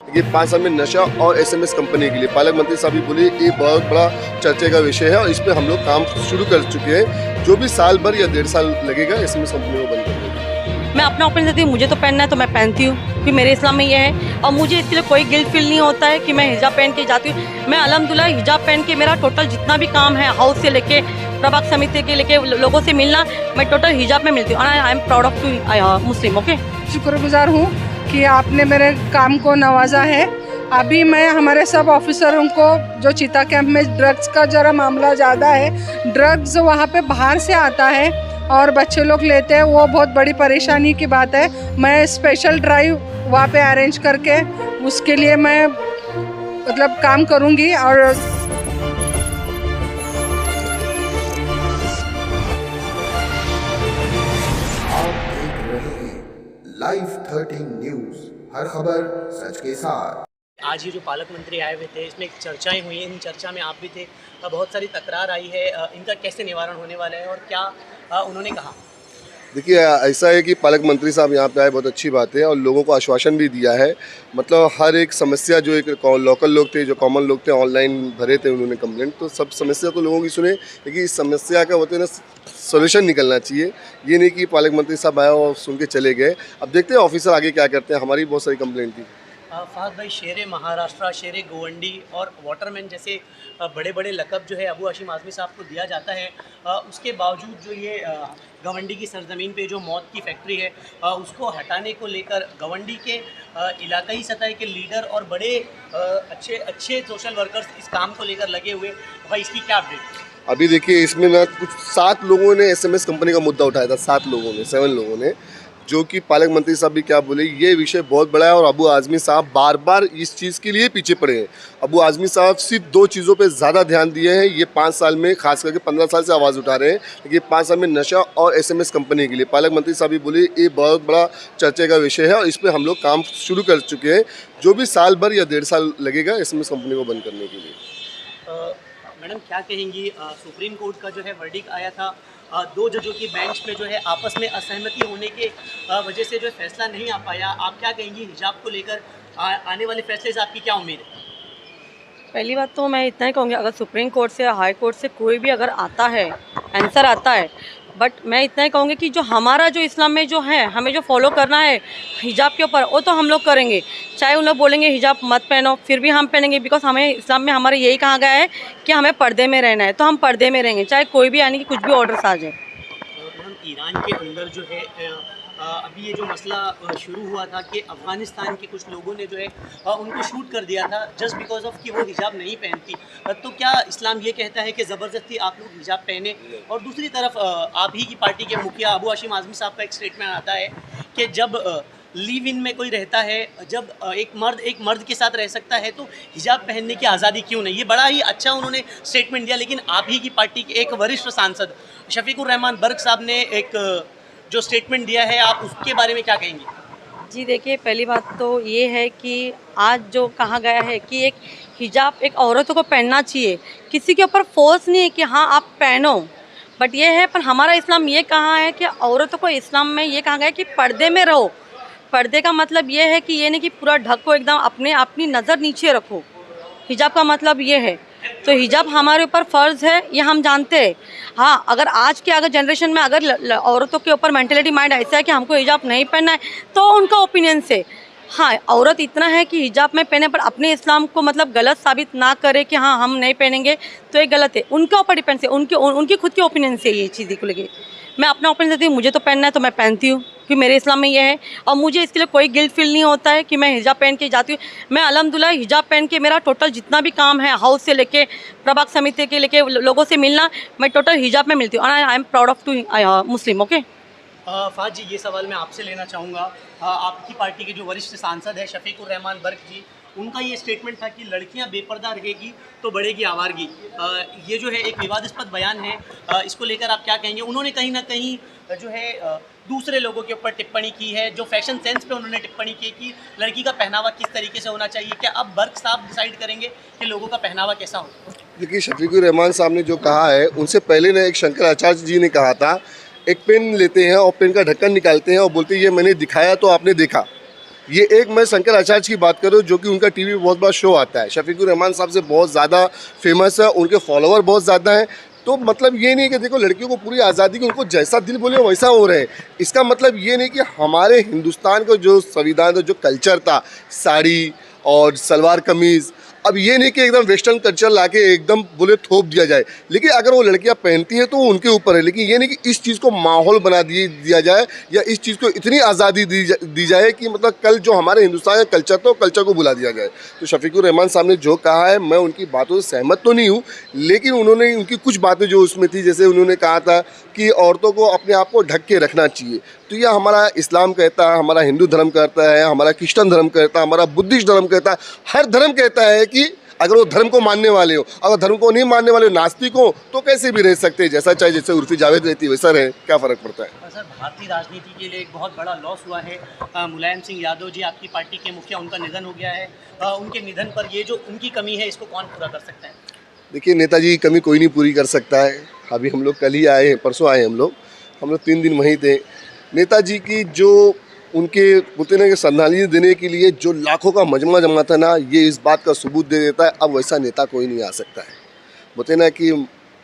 ये 5 साल में नशा और एसएमएस कंपनी के लिए पालक मंत्री साहब भी बोले ये बहुत बड़ा चर्चे का विषय है और इस पर हम लोग काम शुरू कर चुके हैं। जो भी साल भर या 1.5 साल लगेगा एसएमएस कंपनी को बंद करने में। मैं अपना ओपिनियन देती हूँ, मुझे तो पहनना है तो मैं पहनती हूँ क्योंकि मेरे इस्लाम में ये है और मुझे इसके लिए कोई गिल्ट फील नहीं होता है कि मैं हिजाब पहन के जाती हूँ। मैं अल्हम्दुलिल्लाह हिजाब पहन के मेरा टोटल जितना भी काम है हाउस से लेके प्रभाग समिति के लेके लोगों से मिलना, मैं टोटल हिजाब में मिलती हूँ। I am proud of to Muslim. Okay, शुक्रगुजार हूँ कि आपने मेरे काम को नवाजा है। अभी मैं हमारे सब ऑफिसरों को जो चीता कैंप में ड्रग्स का ज़रा मामला ज़्यादा है, ड्रग्स वहाँ पे बाहर से आता है और बच्चे लोग लेते हैं, वो बहुत बड़ी परेशानी की बात है। मैं स्पेशल ड्राइव वहाँ पे अरेंज करके उसके लिए मैं मतलब काम करूँगी। और लाइव 13 न्यूज़, हर खबर सच के साथ। आज ये जो पालक मंत्री आए हुए थे, इसमें चर्चाएं हुई, इन चर्चा में आप भी थे, बहुत सारी तकरार आई है, इनका कैसे निवारण होने वाला है और क्या उन्होंने कहा? देखिए ऐसा है कि पालक मंत्री साहब यहाँ पे आए, बहुत अच्छी बात है और लोगों को आश्वासन भी दिया है। मतलब हर एक समस्या जो एक लोकल लोग थे, जो कॉमन लोग थे, ऑनलाइन भरे थे उन्होंने कंप्लेंट, तो सब समस्या तो लोगों की सुने, लेकिन इस समस्या का होते ना सोल्यूशन निकलना चाहिए। ये नहीं कि पालक मंत्री साहब आए और सुन के चले गए। अब देखते हैं ऑफिसर आगे क्या करते हैं। हमारी बहुत सारी कंप्लेंट थी। फहद भाई, शेरे महाराष्ट्र, शेरे गोवंडी और वाटरमैन जैसे बड़े बड़े लक़ब जो है अबू हाशिम आज़मी साहब को दिया जाता है, उसके बावजूद जो ये गवंडी की सरजमीन पे जो मौत की फैक्ट्री है उसको हटाने को लेकर गवंडी के इलाकाई सतह के लीडर और बड़े अच्छे सोशल वर्कर्स इस काम को लेकर लगे हुए, भाई इसकी क्या अपडेट? अभी देखिए इसमें ना कुछ 7 लोगों ने एसएमएस कंपनी का मुद्दा उठाया था, 7 लोगों ने, जो कि पालक मंत्री साहब भी क्या बोले, ये विषय बहुत बड़ा है और अबू आज़मी साहब बार बार इस चीज़ के लिए पीछे पड़े हैं। अबू आज़मी साहब सिर्फ 2 चीज़ों पे ज़्यादा ध्यान दिए हैं। ये 5 साल में, खास करके 15 साल से आवाज़ उठा रहे हैं, लेकिन 5 साल में नशा और एसएमएस कंपनी के लिए पालक मंत्री साहब भी बोले ये बहुत बड़ा चर्चे का विषय है और इस पर हम लोग काम शुरू कर चुके हैं। जो भी साल भर या 1.5 साल लगेगा एसएमएस कंपनी को बंद करने के लिए। मैडम क्या कहेंगी, सुप्रीम कोर्ट का जो है वर्डिक्ट आया था, 2 जजों की बेंच में जो है आपस में असहमति होने के वजह से जो है फैसला नहीं आ पाया। आप क्या कहेंगी हिजाब को लेकर आने वाले फैसले से आपकी क्या उम्मीद है? पहली बात तो मैं इतना ही कहूँगी, अगर सुप्रीम कोर्ट से हाई कोर्ट से कोई भी अगर आता है, आंसर आता है, बट मैं इतना ही कहूँगी कि जो हमारा जो इस्लाम में जो है, हमें जो फॉलो करना है हिजाब के ऊपर, वो तो हम लोग करेंगे। चाहे उन लोग बोलेंगे हिजाब मत पहनो, फिर भी हम पहनेंगे, बिकॉज हमें इस्लाम में हमारे यही कहा गया है कि हमें पर्दे में रहना है, तो हम पर्दे में रहेंगे, चाहे कोई भी यानी कि कुछ भी ऑर्डर्स आ जाए। ईरान के अंदर जो है अभी ये जो मसला शुरू हुआ था कि अफ़गानिस्तान के कुछ लोगों ने जो है उनको शूट कर दिया था जस्ट बिकॉज ऑफ कि वो हिजाब नहीं पहनती, तो क्या इस्लाम ये कहता है कि ज़बरदस्ती आप लोग हिजाब पहने? और दूसरी तरफ आप ही की पार्टी के मुखिया अबू हाशिम आज़मी साहब का एक स्टेटमेंट आता है कि जब लिव इन में कोई रहता है, जब एक मर्द के साथ रह सकता है तो हिजाब पहनने की आज़ादी क्यों नहीं? ये बड़ा ही अच्छा उन्होंने स्टेटमेंट दिया। लेकिन आप ही की पार्टी के एक वरिष्ठ सांसद शफीकुर रहमान बर्क साहब ने एक जो स्टेटमेंट दिया है, आप उसके बारे में क्या कहेंगे? जी देखिए, पहली बात तो ये है कि आज जो कहा गया है कि एक हिजाब एक औरतों को पहनना चाहिए, किसी के ऊपर फोर्स नहीं है कि हाँ आप पहनो, बट ये है, पर हमारा इस्लाम ये कहा है कि औरतों को इस्लाम में ये कहा गया है कि पर्दे में रहो। पर्दे का मतलब ये है कि ये नहीं कि पूरा ढको, एकदम अपनी नज़र नीचे रखो। हिजाब का मतलब ये है, तो हिजाब हमारे ऊपर फ़र्ज़ है, ये हम जानते हैं। हाँ, अगर आज के अगर जनरेशन में अगर औरतों के ऊपर मेंटलिटी माइंड ऐसा है कि हमको हिजाब नहीं पहनना है, तो उनका ओपिनियन से हाँ, औरत इतना है कि हिजाब में पहने, पर अपने इस्लाम को मतलब गलत साबित ना करे कि हाँ हम नहीं पहनेंगे, तो ये गलत है। उनके ऊपर डिपेंड है, उनकी खुद के ओपिनियन से ये चीज़ को लेके मैं अपना ओपिनियन देती हूँ, मुझे तो पहनना है तो मैं पहनती हूँ कि मेरे इस्लाम में ये है और मुझे इसके लिए कोई गिल्ट फील नहीं होता है कि मैं हिजाब पहन के जाती हूँ। मैं अल्हम्दुलिल्लाह हिजाब पहन के मेरा टोटल जितना भी काम है हाउस से लेके प्रभाग समिति के लेके लोगों से मिलना, मैं टोटल हिजाब में मिलती हूँ। I am proud of to Muslim. Okay Fahad ji, ये सवाल मैं आपसे लेना चाहूँगा। आपकी पार्टी के जो वरिष्ठ सांसद है शफीकुर रहमान बर्क जी, उनका ये स्टेटमेंट था कि लड़कियां बेपर्दा रहेगी तो बढ़ेगी आवारगी। ये जो है एक विवादास्पद बयान है, इसको लेकर आप क्या कहेंगे? उन्होंने कहीं ना कहीं जो है दूसरे लोगों के ऊपर टिप्पणी की है, जो फैशन सेंस पे उन्होंने टिप्पणी की कि लड़की का पहनावा किस तरीके से होना चाहिए। क्या अब बर्क साहब डिसाइड करेंगे कि लोगों का पहनावा कैसा हो? देखिए, शफीकुर रहमान साहब ने जो कहा है, उनसे पहले ने एक शंकराचार्य जी ने कहा था, एक पेन लेते हैं और पेन का ढक्कन निकालते हैं और बोलते हैं ये मैंने दिखाया तो आपने देखा। ये एक मैं शंकर आचार्य की बात करूँ जो कि उनका टीवी में बहुत बड़ा शो आता है, शफीकुर रहमान साहब से बहुत ज़्यादा फेमस है, उनके फॉलोअर बहुत ज़्यादा हैं। तो मतलब ये नहीं कि देखो लड़कियों को पूरी आज़ादी की, उनको जैसा दिल बोले वैसा हो रहे हैं। इसका मतलब ये नहीं कि हमारे हिंदुस्तान का जो संविधान का जो कल्चर था, साड़ी और सलवार कमीज़, अब ये नहीं कि एकदम वेस्टर्न कल्चर लाके एकदम बोले थोप दिया जाए, लेकिन अगर वो लड़कियां पहनती हैं तो वो उनके ऊपर है। लेकिन ये नहीं कि इस चीज़ को माहौल बना दिया जाए या इस चीज़ को इतनी आज़ादी दी जाए कि मतलब कल जो हमारे हिंदुस्तान का कल्चर था, कल्चर को भुला दिया जाए। तो शफीकुर रहमान साहब ने जो कहा है, मैं उनकी बातों से सहमत तो नहीं हूँ, लेकिन उन्होंने उनकी कुछ बातें जो उसमें थी, जैसे उन्होंने कहा था कि औरतों को अपने आप को ढक के रखना चाहिए, तो यह हमारा इस्लाम कहता है, हमारा हिंदू धर्म कहता है, हमारा क्रिश्चियन धर्म कहता है, हमारा बुद्धिस्ट धर्म कहता है, हर धर्म कहता है कि अगर वो धर्म को मानने वाले हो, अगर धर्म को नहीं मानने वाले नास्तिक हो तो कैसे भी रह सकते हैं, जैसा चाहे, जैसे उर्फी जावेद रहती है वैसा रहे, क्या फ़र्क पड़ता है। सर, भारतीय राजनीति के लिए एक बहुत बड़ा लॉस हुआ है। मुलायम सिंह यादव जी आपकी पार्टी के मुखिया, उनका निधन हो गया है। उनके निधन पर ये जो उनकी कमी है इसको कौन पूरा कर सकता है? देखिए, नेताजी की कमी कोई नहीं पूरी कर सकता है। अभी हम लोग कल ही आए हैं, परसों आए हम लोग 3 दिन वहीं थे। नेताजी की जो उनके बोलते ना कि श्रद्धांजलि देने के लिए जो लाखों का मजमा जमा था ना, ये इस बात का सबूत दे देता है अब वैसा नेता कोई नहीं आ सकता है। बोलते ना कि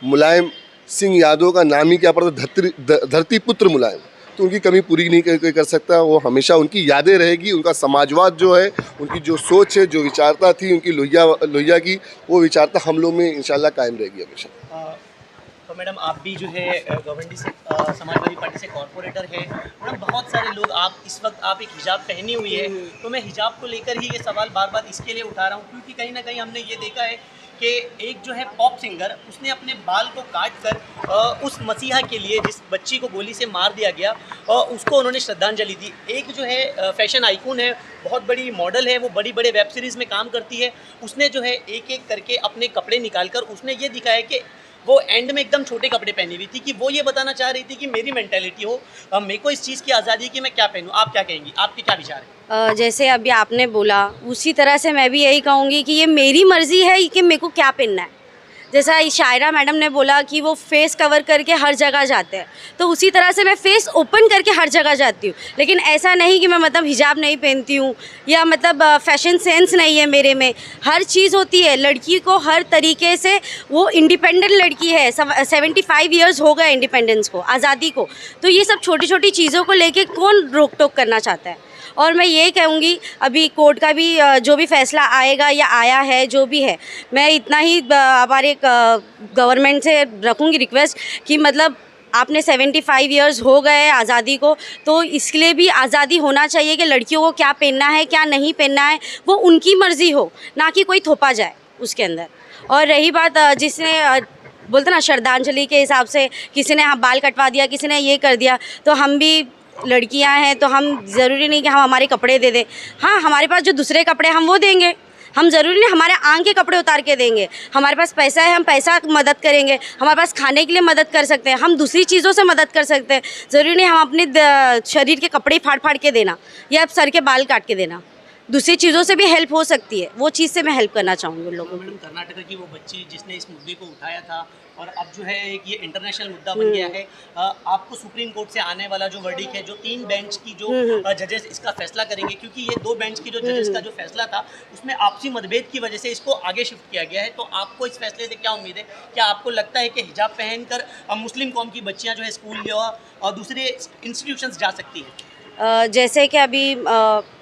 मुलायम सिंह यादव का नाम ही क्या पड़ता, धरती पुत्र मुलायम, तो उनकी कमी पूरी नहीं कर सकता। वो हमेशा उनकी यादें रहेगी। उनका समाजवाद जो है, उनकी जो सोच है, जो विचारता थी उनकी लोहिया की, वो विचारता हम लोग में इंशाल्लाह कायम रहेगी हमेशा। तो मैडम, आप भी जो है गवर्नमेंट से समाजवादी पार्टी से कॉर्पोरेटर है मैडम, बहुत सारे लोग, आप इस वक्त आप एक हिजाब पहनी हुई है, तो मैं हिजाब को लेकर ही ये सवाल बार बार इसके लिए उठा रहा हूँ क्योंकि कहीं ना कहीं हमने ये देखा है कि एक जो है पॉप सिंगर, उसने अपने बाल को काट कर उस मसीहा के लिए जिस बच्ची को गोली से मार दिया गया उसको उन्होंने श्रद्धांजलि दी। एक जो है फैशन आइकून है, बहुत बड़ी मॉडल है, वो बड़ी बड़े वेब सीरीज़ में काम करती है, उसने जो है एक एक करके अपने कपड़े निकाल कर उसने ये दिखाया कि वो एंड में एकदम छोटे कपड़े पहनी हुई थी कि वो ये बताना चाह रही थी कि मेरी मेंटालिटी हो, मेरे को इस चीज़ की आज़ादी है कि मैं क्या पहनूं। आप क्या कहेंगी, आपके क्या विचार हैं? जैसे अभी आपने बोला उसी तरह से मैं भी यही कहूँगी कि ये मेरी मर्ज़ी है कि मेरे को क्या पहनना है। जैसा शायरा मैडम ने बोला कि वो फेस कवर करके हर जगह जाते हैं, तो उसी तरह से मैं फेस ओपन करके हर जगह जाती हूँ। लेकिन ऐसा नहीं कि मैं मतलब हिजाब नहीं पहनती हूँ या मतलब फैशन सेंस नहीं है मेरे में। हर चीज़ होती है, लड़की को हर तरीके से, वो इंडिपेंडेंट लड़की है। 75 ईयर्स हो गए इंडिपेंडेंस को, आज़ादी को। तो ये सब छोटी छोटी चीज़ों को लेके कौन रोक टोक करना चाहता है। और मैं ये कहूँगी, अभी कोर्ट का भी जो भी फैसला आएगा या आया है, जो भी है, मैं इतना ही हमारे गवर्नमेंट से रखूँगी रिक्वेस्ट कि मतलब आपने 75 ईयर्स हो गए आज़ादी को, तो इसलिए भी आज़ादी होना चाहिए कि लड़कियों को क्या पहनना है क्या नहीं पहनना है वो उनकी मर्ज़ी हो, ना कि कोई थोपा जाए उसके अंदर। और रही बात जिसने बोलते ना श्रद्धांजलि के हिसाब से, किसी ने बाल कटवा दिया, किसी ने ये कर दिया, तो हम भी लड़कियां हैं तो हम ज़रूरी नहीं कि हम हमारे कपड़े दे दें। हाँ, हमारे पास जो दूसरे कपड़े हम वो देंगे, हम ज़रूरी नहीं हमारे आंख के कपड़े उतार के देंगे। हमारे पास पैसा है, हम पैसा मदद करेंगे, हमारे पास खाने के लिए मदद कर सकते हैं, हम दूसरी चीज़ों से मदद कर सकते हैं। ज़रूरी नहीं हम अपने शरीर के कपड़े फाड़ फाड़ के देना या सर के बाल काट के देना। दूसरी चीज़ों से भी हेल्प हो सकती है, वो चीज़ से मैं हेल्प करना चाहूँगी उन लोगों को। मैडम, कर्नाटक की वो बच्ची जिसने इस मुद्दे को उठाया था और अब जो है एक ये इंटरनेशनल मुद्दा बन गया है, आपको सुप्रीम कोर्ट से आने वाला जो वर्डिक्ट है, जो 3 बेंच की जो जजेस इसका फैसला करेंगे, क्योंकि ये 2 बेंच की जो जजेस का जो फैसला था उसमें आपसी मतभेद की वजह से इसको आगे शिफ्ट किया गया है, तो आपको इस फैसले से क्या उम्मीद है? क्या आपको लगता है कि हिजाब पहनकर मुस्लिम कौम की बच्चियाँ जो है स्कूल और दूसरे इंस्टीट्यूशंस जा सकती हैं? जैसे कि अभी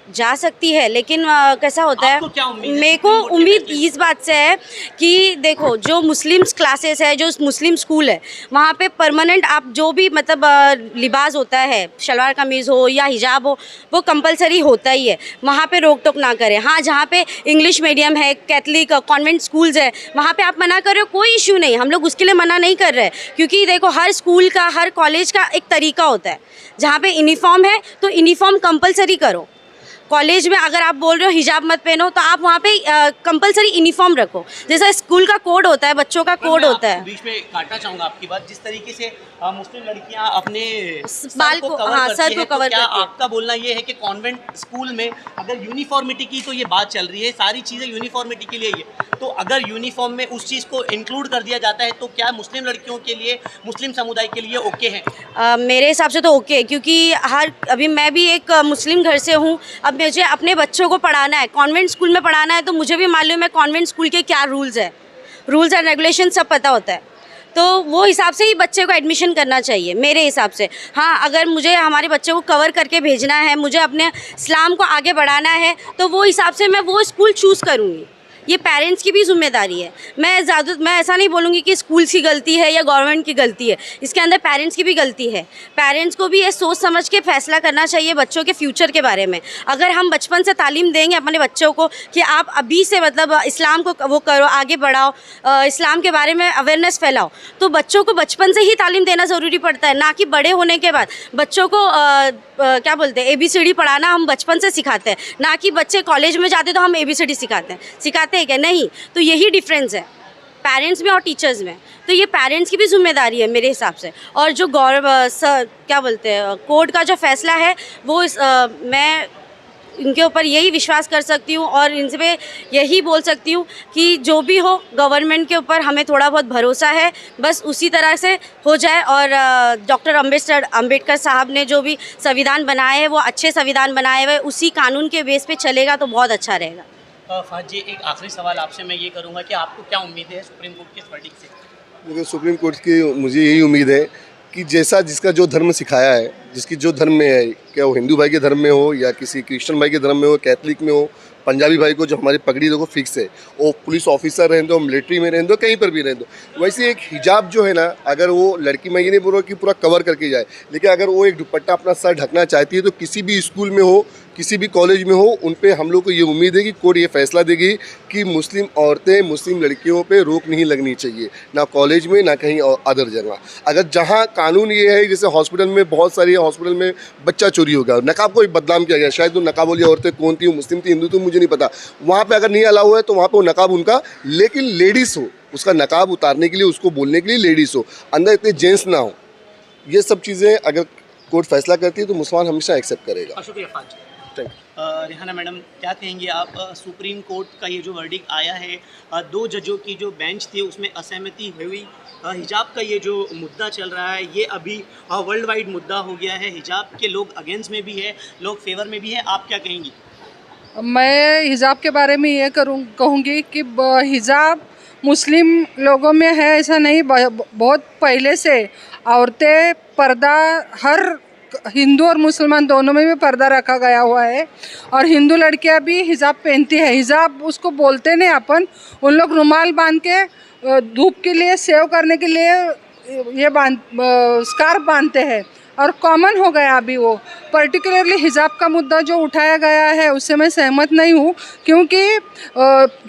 जा सकती है, लेकिन कैसा होता है, मेरे को सुप्रीम कोर्ट उम्मीद के फैसले इस बात से है कि देखो जो मुस्लिम क्लासेस है, जो मुस्लिम स्कूल है, वहाँ पे परमानेंट आप जो भी मतलब लिबास होता है, शलवार कमीज़ हो या हिजाब हो, वो कंपलसरी होता ही है। वहाँ पे रोक टोक ना करें। हाँ, जहाँ पे इंग्लिश मीडियम है, कैथलिक कॉन्वेंट स्कूल्स है, वहाँ पे आप मना कर रहे हो, कोई इशू नहीं, हम लोग उसके लिए मना नहीं कर रहे, क्योंकि देखो हर स्कूल का, हर कॉलेज का एक तरीका होता है। जहाँ पे यूनिफॉर्म है तो यूनिफॉर्म कंपलसरी करो। कॉलेज में अगर आप बोल रहे हो हिजाब मत पहनो, तो आप वहाँ पे कंपलसरी यूनिफॉर्म रखो, जैसा स्कूल का कोड होता है, बच्चों का कोड होता है। बीच में काटना चाहूँगा आपकी बात, जिस तरीके से मुस्लिम लड़कियाँ अपने बाल को, हाँ, सर को कवर करती है, करती है। आपका बोलना ये है कि कॉन्वेंट स्कूल में अगर यूनिफॉर्मिटी की तो ये बात चल रही है, सारी चीज़ें यूनिफॉर्मिटी के लिए ही है, तो अगर यूनिफॉर्म में उस चीज़ को इंक्लूड कर दिया जाता है तो क्या मुस्लिम लड़कियों के लिए, मुस्लिम समुदाय के लिए ओके है? मेरे हिसाब से तो ओके है, क्योंकि अभी मैं भी एक मुस्लिम घर से हूँ। अब मुझे अपने बच्चों को पढ़ाना है, कॉन्वेंट स्कूल में पढ़ाना है, तो मुझे भी मालूम है कॉन्वेंट स्कूल के क्या रूल्स एंड रेगुलेशन सब पता होता है। तो वो हिसाब से ही बच्चे को एडमिशन करना चाहिए मेरे हिसाब से। हाँ, अगर मुझे हमारे बच्चे को कवर करके भेजना है, मुझे अपने इस्लाम को आगे बढ़ाना है, तो वो हिसाब से मैं वो स्कूल चूज़ करूँगी। ये पेरेंट्स की भी जिम्मेदारी है। मैं ऐसा नहीं बोलूँगी कि स्कूल की गलती है या गवर्नमेंट की गलती है, इसके अंदर पेरेंट्स की भी गलती है। पेरेंट्स को भी ये सोच समझ के फैसला करना चाहिए बच्चों के फ्यूचर के बारे में। अगर हम बचपन से तालीम देंगे अपने बच्चों को कि आप अभी से मतलब इस्लाम को वो करो, आगे बढ़ाओ, इस्लाम के बारे में अवेयरनेस फैलाओ, तो बच्चों को बचपन से ही तालीम देना ज़रूरी पड़ता है, ना कि बड़े होने के बाद। बच्चों को क्या बोलते हैं, ABCD पढ़ाना हम बचपन से सिखाते हैं, ना कि बच्चे कॉलेज में जाते तो हम ABCD सिखाते हैं क्या? नहीं। तो यही डिफरेंस है पेरेंट्स में और टीचर्स में। तो ये पेरेंट्स की भी जिम्मेदारी है मेरे हिसाब से। और जो क्या बोलते हैं, कोर्ट का जो फैसला है वो मैं इनके ऊपर यही विश्वास कर सकती हूँ और इनसे पे यही बोल सकती हूँ कि जो भी हो गवर्नमेंट के ऊपर हमें थोड़ा बहुत भरोसा है, बस उसी तरह से हो जाए। और डॉक्टर अम्बेडकर साहब ने जो भी संविधान बनाए हैं वो अच्छे संविधान बनाए हुए, उसी कानून के बेस पे चलेगा तो बहुत अच्छा रहेगा। फहद जी, एक आखिरी सवाल आपसे मैं ये करूँगा कि आपको क्या उम्मीद है सुप्रीम कोर्ट के इस वर्डिक्ट से? देखिए, सुप्रीम कोर्ट की मुझे यही उम्मीद है कि जैसा जिसका जो धर्म सिखाया है, जिसकी जो धर्म में है, क्या वो हिंदू भाई के धर्म में हो या किसी क्रिश्चियन भाई के धर्म में हो, कैथलिक में हो, पंजाबी भाई को जो हमारी पगड़ी देखो फिक्स है, वो पुलिस ऑफिसर रहें दो, मिलिट्री में रहें दो, कहीं पर भी रहें दो। वैसे एक हिजाब जो है ना, अगर वो लड़की, मैं ये नहीं बोल रहा कि पूरा कवर करके जाए, लेकिन अगर वो एक दुपट्टा अपना सर ढकना चाहती है तो किसी भी स्कूल में हो, किसी भी कॉलेज में हो, उन पे हम लोग को ये उम्मीद है कि कोर्ट ये फैसला देगी कि मुस्लिम औरतें, मुस्लिम लड़कियों पे रोक नहीं लगनी चाहिए, ना कॉलेज में ना कहीं और अदर जगह। अगर जहाँ कानून ये है, जैसे हॉस्पिटल में बहुत सारी हॉस्पिटल में बच्चा चोरी हो गया, नकाब को बदनाम किया गया, शायद वो नकाब वाली औरतें कौन थी, मुस्लिम थी, हिंदू थी, मुझे नहीं पता। वहाँ पे अगर नहीं अलाउ है तो वहाँ पे वो नकाब उनका, लेकिन लेडीज़ हो, उसका नकाब उतारने के लिए, उसको बोलने के लिए लेडीज़ हो, अंदर इतने जेंट्स ना हो। ये सब चीज़ें अगर कोर्ट फैसला करती है तो मुसलमान हमेशा एक्सेप्ट करेगा। शुक्रिया Fahad ji. Thank you. Rehana madam, क्या कहेंगे आप? सुप्रीम कोर्ट का ये जो वर्डिक्ट आया है, 2 जजों की जो बेंच थी उसमें असहमति हुई। हिजाब का ये जो मुद्दा चल रहा है ये अभी वर्ल्ड वाइड मुद्दा हो गया है। हिजाब के लोग अगेंस्ट में भी है, लोग फेवर में भी है, आप क्या कहेंगी? मैं हिजाब के बारे में ये कहूँगी कि हिजाब मुस्लिम लोगों में है ऐसा नहीं, बहुत पहले से औरतें पर्दा, हर हिंदू और मुसलमान दोनों में भी पर्दा रखा गया हुआ है। और हिंदू लड़कियां भी हिजाब पहनती है। हिजाब उसको बोलते नहीं अपन, उन लोग रुमाल बांध के धूप के लिए, सेव करने के लिए ये स्कार्फ बांधते हैं और कॉमन हो गया अभी वो। पर्टिकुलरली हिजाब का मुद्दा जो उठाया गया है उससे मैं सहमत नहीं हूँ, क्योंकि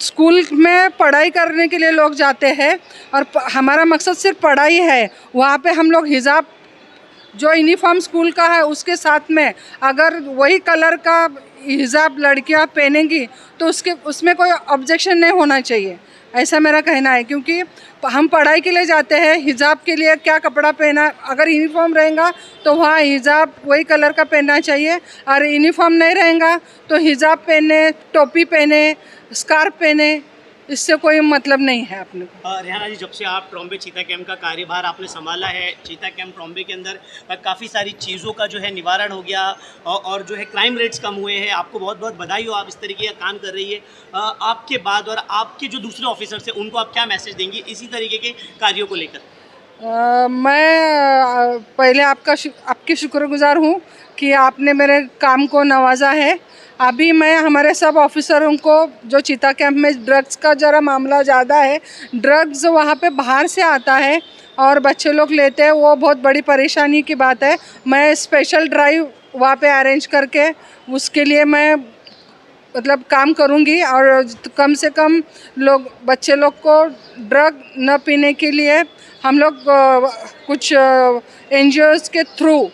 स्कूल में पढ़ाई करने के लिए लोग जाते हैं और हमारा मकसद सिर्फ पढ़ाई है। वहाँ पे हम लोग हिजाब जो यूनिफॉर्म स्कूल का है उसके साथ में अगर वही कलर का हिजाब लड़कियां पहनेंगी तो उसमें कोई ऑब्जेक्शन नहीं होना चाहिए, ऐसा मेरा कहना है। क्योंकि हम पढ़ाई के लिए जाते हैं, हिजाब के लिए क्या कपड़ा पहना, अगर यूनिफॉर्म रहेगा तो वहाँ हिजाब वही कलर का पहनना चाहिए, और यूनिफॉर्म नहीं रहेगा तो हिजाब पहने, टोपी पहने, स्कार्फ पहने, इससे कोई मतलब नहीं है अपने को। रेहाना जी, जब से आप ट्रॉम्बे चीता कैंप का कार्यभार आपने संभाला है, चीता कैंप ट्रॉम्बे के अंदर काफ़ी सारी चीज़ों का जो है निवारण हो गया और जो है क्राइम रेट्स कम हुए हैं। आपको बहुत बहुत बधाई हो, आप इस तरीके का काम कर रही है। आपके बाद और आपके जो दूसरे ऑफिसर्स हैं उनको आप क्या मैसेज देंगी इसी तरीके के कार्यों को लेकर? मैं पहले आपकी शुक्रगुजार हूँ कि आपने मेरे काम को नवाजा है। अभी मैं हमारे सब ऑफिसरों को, जो चीता कैंप में ड्रग्स का ज़रा मामला ज़्यादा है, ड्रग्स वहाँ पे बाहर से आता है और बच्चे लोग लेते हैं, वो बहुत बड़ी परेशानी की बात है। मैं स्पेशल ड्राइव वहाँ पे अरेंज करके उसके लिए मैं मतलब काम करूँगी और कम से कम बच्चे लोग को ड्रग न पीने के लिए हम लोग कुछ NGOs के थ्रू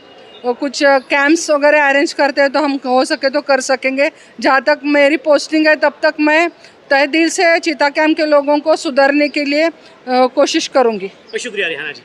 कुछ कैंप्स वगैरह अरेंज करते हैं, तो हम हो सके तो कर सकेंगे। जहाँ तक मेरी पोस्टिंग है तब तक मैं तहे दिल से चीता कैंप के लोगों को सुधारने के लिए कोशिश करूँगी। शुक्रिया रेहाना जी।